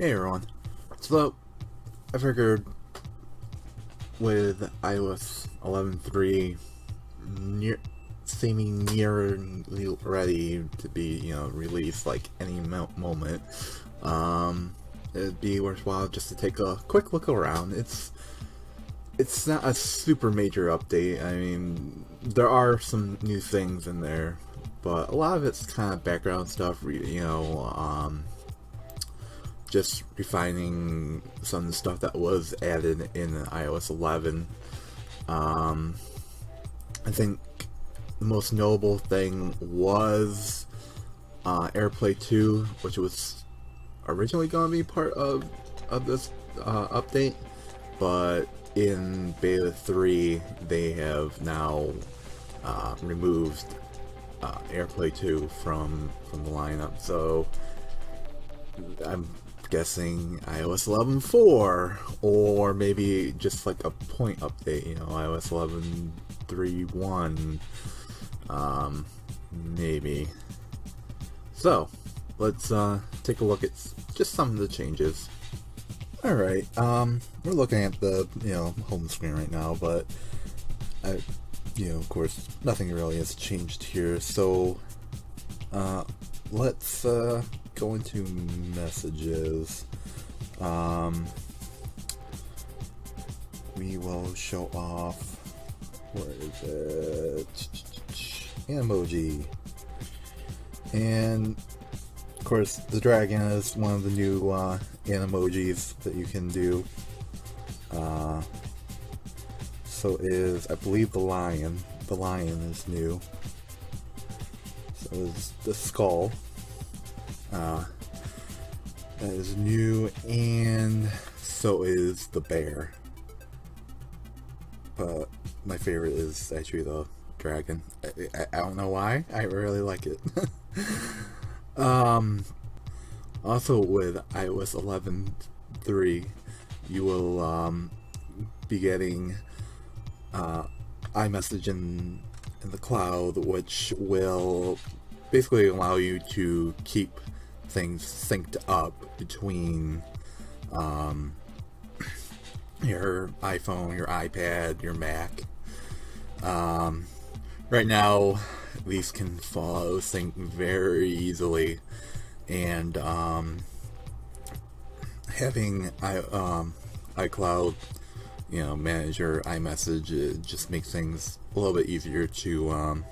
Hey everyone. So, I figured with iOS 11.3 seeming nearly ready to be, released like any moment, it'd be worthwhile just to take a quick look around. It's not a super major update. I mean, there are some new things in there, but a lot of it's kind of background stuff, just refining some of the stuff that was added in iOS 11. I think the most notable thing was AirPlay 2, which was originally going to be part of this update, but in Beta 3 they have now removed AirPlay 2 from the lineup. So I'm guessing iOS 11.4, or maybe just like a point update, iOS 11.3.1, maybe. So, let's take a look at just some of the changes. Alright, we're looking at the, home screen right now, but, of course, nothing really has changed here, so, let's, go into messages. We will show off, where is it? Emoji. And of course the dragon is one of the new emojis that you can do. So is, I believe, the lion. The lion is new. So is the skull. That is new, and so is the bear. But my favorite is actually the dragon. I don't know why. I really like it. Also with iOS 11.3, you will be getting iMessage in the cloud, which will basically allow you to keep things synced up between your iPhone, your iPad, your Mac. Right now, these can fall out of sync very easily, and having iCloud, manage your iMessage, it just makes things a little bit easier to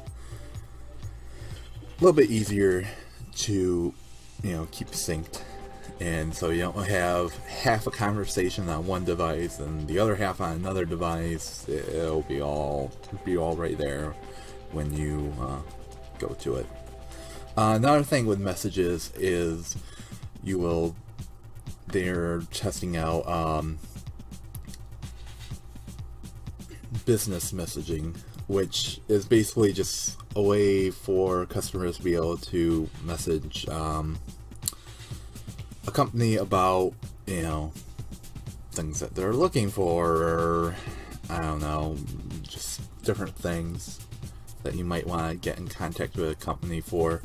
keep synced, and so you don't have half a conversation on one device and the other half on another device. It'll be all right there when you go to it. Another thing with messages is they're testing out business messaging, which is basically just a way for customers to be able to message a company about, things that they're looking for, or I don't know, just different things that you might want to get in contact with a company for.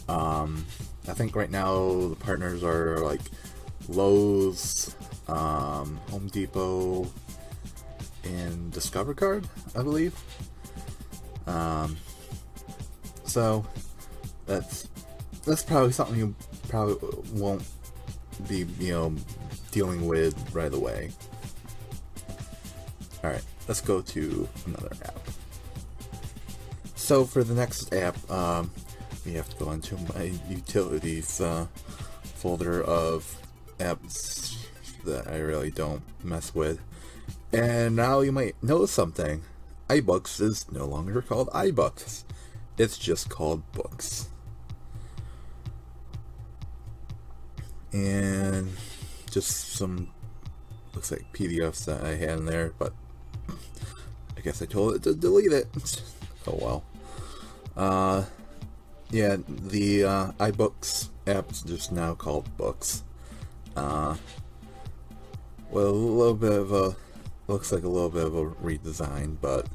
I think right now the partners are like Lowe's, Home Depot, and Discover Card, I believe. So that's probably something you probably won't be dealing with right away. Alright, let's go to another app. So for the next app, we have to go into my utilities folder of apps that I really don't mess with. And now you might know something. iBooks is no longer called iBooks. It's just called Books. And just some, looks like PDFs that I had in there, but I guess I told it to delete it. Oh well. Yeah, the iBooks app's just now called Books. Well, a little bit of a, looks like a little bit of a redesign, but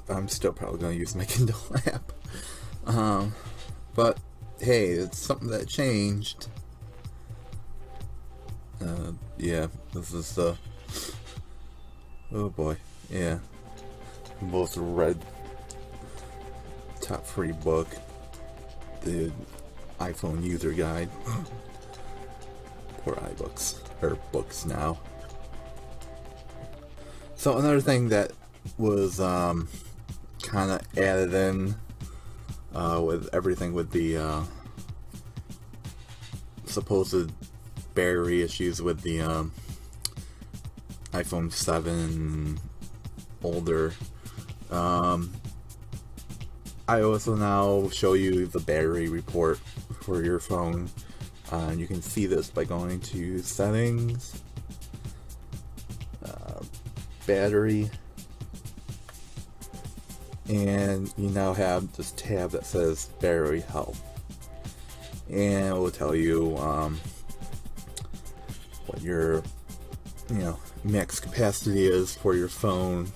I'm still probably going to use my Kindle app. But hey, it's something that changed. Yeah, this is the. Oh boy, yeah. We both read top free book, the iPhone user guide. Poor iBooks, or books now. So another thing that was kind of added in with everything with the supposed battery issues with the iPhone 7 older. I also now show you the battery report for your phone. You can see this by going to settings, battery, and you now have this tab that says battery health, and it will tell you what your max capacity is for your phone.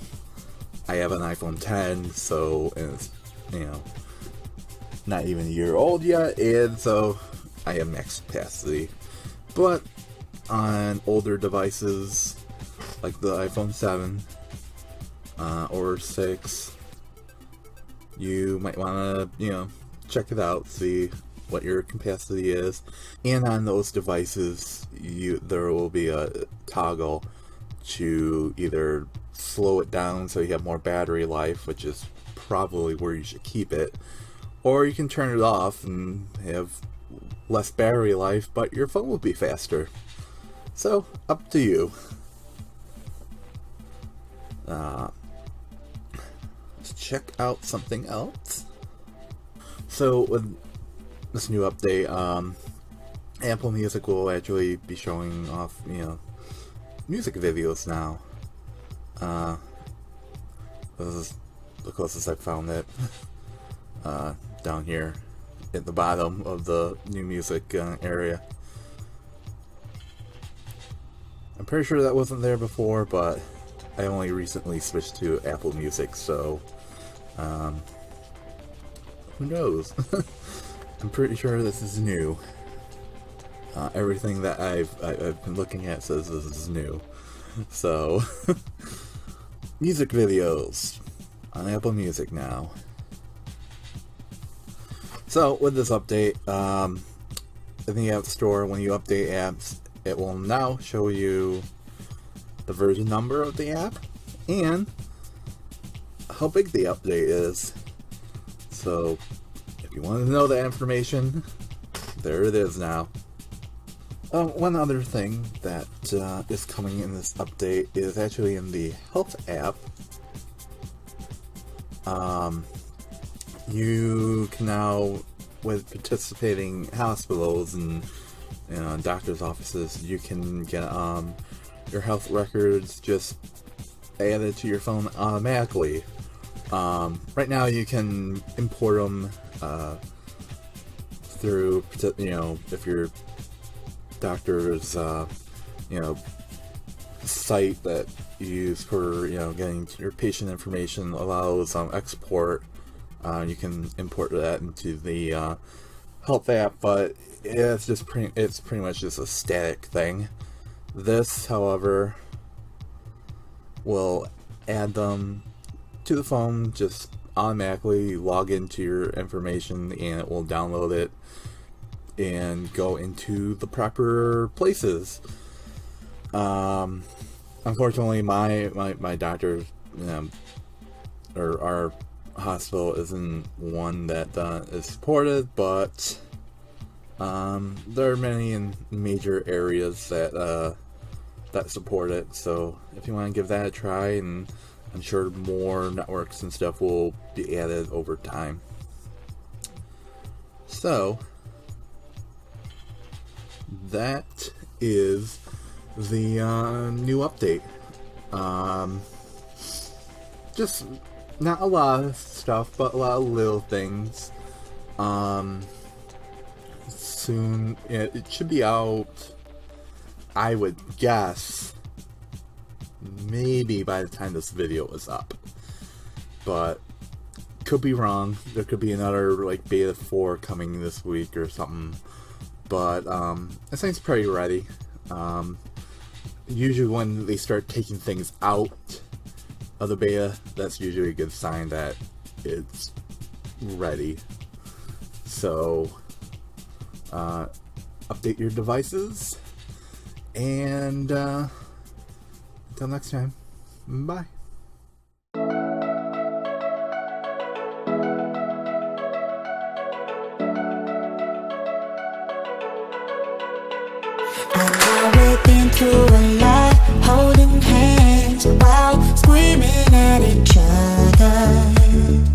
I have an iPhone 10, so it's not even a year old yet, and so I have max capacity. But on older devices like the iPhone 7 or 6, you might want to check it out, see what your capacity is. And on those devices, there will be a toggle to either slow it down so you have more battery life, which is probably where you should keep it, or you can turn it off and have less battery life, but your phone will be faster. So, up to you. Let's check out something else. So, with this new update, Apple Music will actually be showing off, music videos now. This is the closest I found it. Down here at the bottom of the new music area. I'm pretty sure that wasn't there before, but I only recently switched to Apple Music, so who knows? I'm pretty sure this is new. Everything that I've been looking at says this is new. So, music videos on Apple Music now. So, with this update, in the App Store, when you update apps, it will now show you the version number of the app and how big the update is. So, if you want to know that information, there it is now. One other thing that is coming in this update is actually in the Health app. You can now, with participating hospitals and doctor's offices, you can get your health records just added to your phone automatically. Right now you can import them through, if your doctor's site that you use for getting your patient information allows export. You can import that into the Health app, but it's pretty much just a static thing. This, however, will add them to the phone just automatically. Log into your information and it will download it and go into the proper places. Unfortunately, my doctor, or our hospital, isn't one that is supported, but there are many in major areas that support it. So if you want to give that a try, and I'm sure more networks and stuff will be added over time. So that is the new update. Just not a lot of stuff, but a lot of little things. Soon, it should be out, I would guess, maybe by the time this video is up. But could be wrong. There could be another like beta 4 coming this week or something. But this thing's pretty ready. Usually when they start taking things out of the beta, that's usually a good sign that it's ready. So update your devices, and until next time, bye. We've been through a lot, holding hands while screaming at each other.